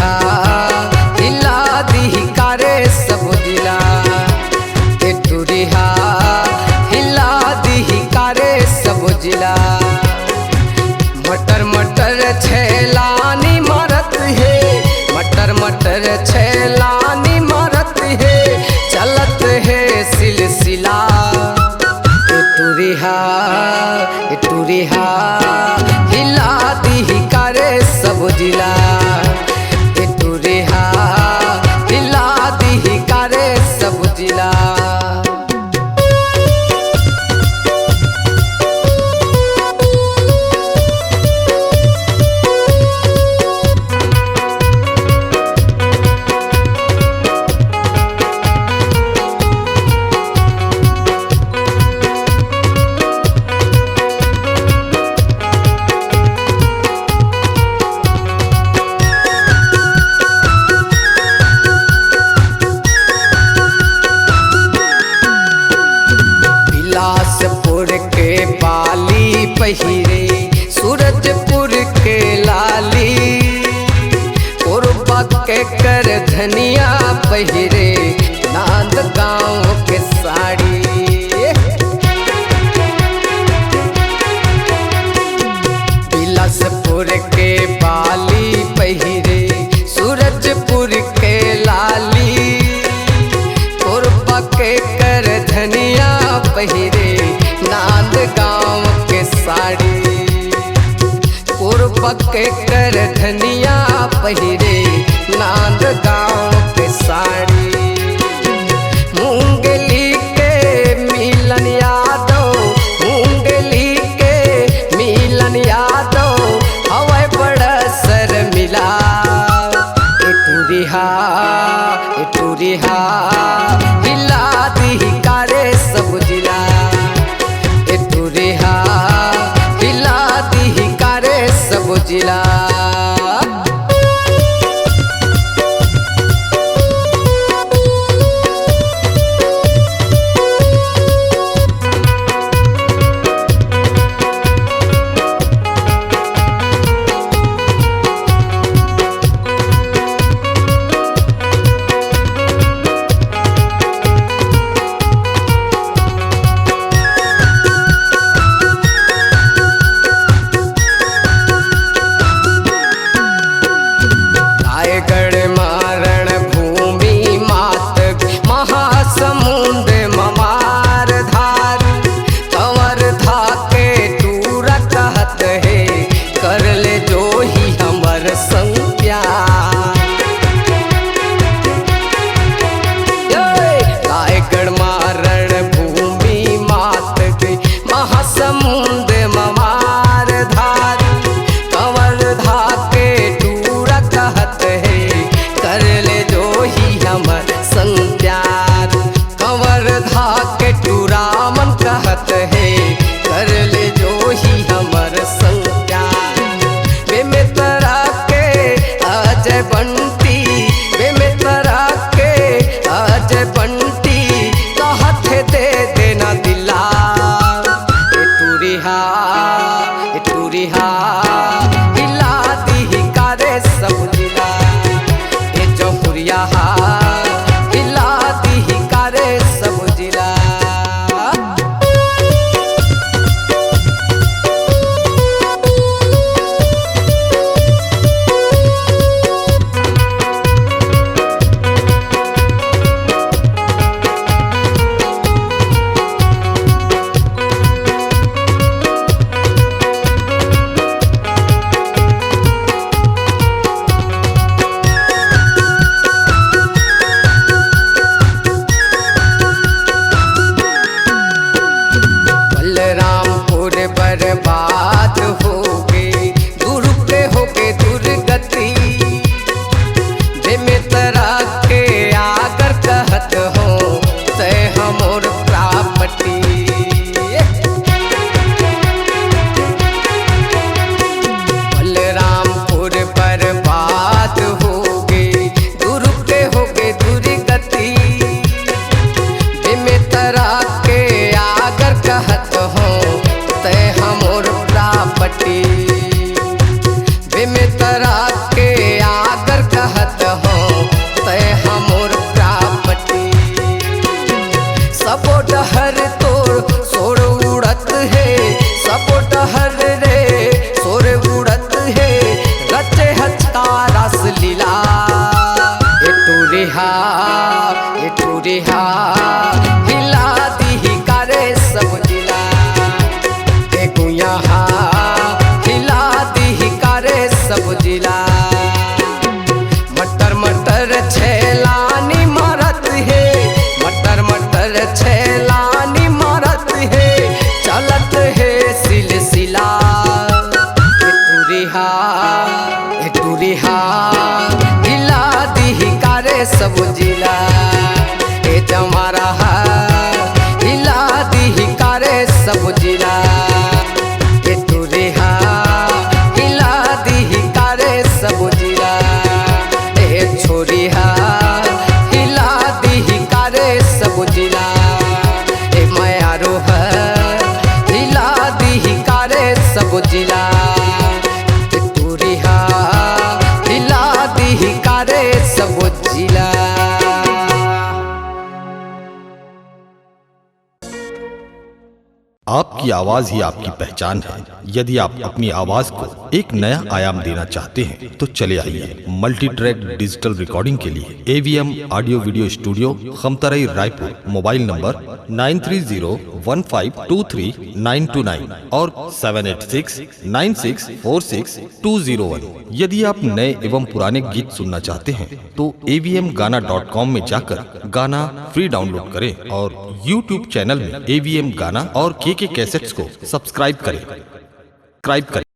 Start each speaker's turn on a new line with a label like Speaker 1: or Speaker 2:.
Speaker 1: टूरिहा हिला दी कारे सब जिला। ए टूरिहा हिला दी कारे सब जिला। मटर मटर छैलानी मारत है, मटर मटर छैलानी मारत है, चलत है सिलसिला। ए टूरिहा हिला दी कारे सब जिला। ए टूरिहा हिला दी कारे सब जिला। बिलासपुर के बाली पहिरे, सूरजपुर के लाली, कोरबा के कर धनिया पहिरे, नांद गाँव के साड़ी। बिलासपुर के बाली पहिरे, सूरजपुर के लाली, कोरबा के कर धनिया पहिरे, नांद गाँव के साड़ी। कोरबा के कर धनिया पहिरे, नांद गाँव के साड़ी। मूंगली के मिलन यादव, मूंगली के मिलन यादव, हवा बड़ा सर मिला। ए टूरिहा हिला दी कारे सब जिला। ए टूरिहा हिला दी कारे सब जिला। रायगढ़ मारण भूमि मात, महासमुंद ममार धार, कंवर धाके टूरा कहत है, कर ले जो ही हमर संग प्यार। रायगढ़ मारण भूमि मात, महासमुंद ममार धार, कंवर धाके टूरा कहत है, कर ले जो ही हमर संग प्यार। कंवर धाके टूरा मन कहत है, कर ले जो ही हमर संग प्यार। वे में तरा के अजय बंटी, वे में तरा के अजय बंटी, कहत दे देना दिला। ए टूरिहा हिला दी कारे सब जिला। ए जौहरिया हिला दी कारे सब जिला। सब जिला ए छोरिया हिला दी कारे सब जिला ए मायारो है हिला दी कारे सब जिला तूरिया हिला दी कारे सब जिला।
Speaker 2: आपकी आवाज ही आपकी पहचान है। यदि आप अपनी आवाज को एक नया आयाम देना चाहते हैं तो चले आइए मल्टी ट्रैक डिजिटल रिकॉर्डिंग के लिए AVM audio video studio Khamtarai Raipur. Mobile number 9301523929 और 7869646201। यदि आप नए एवं पुराने गीत सुनना चाहते हैं तो avmgana.com में जाकर गाना फ्री डाउनलोड करें और YouTube चैनल में AVM गाना और KK कैसेट्स को सब्सक्राइब करें।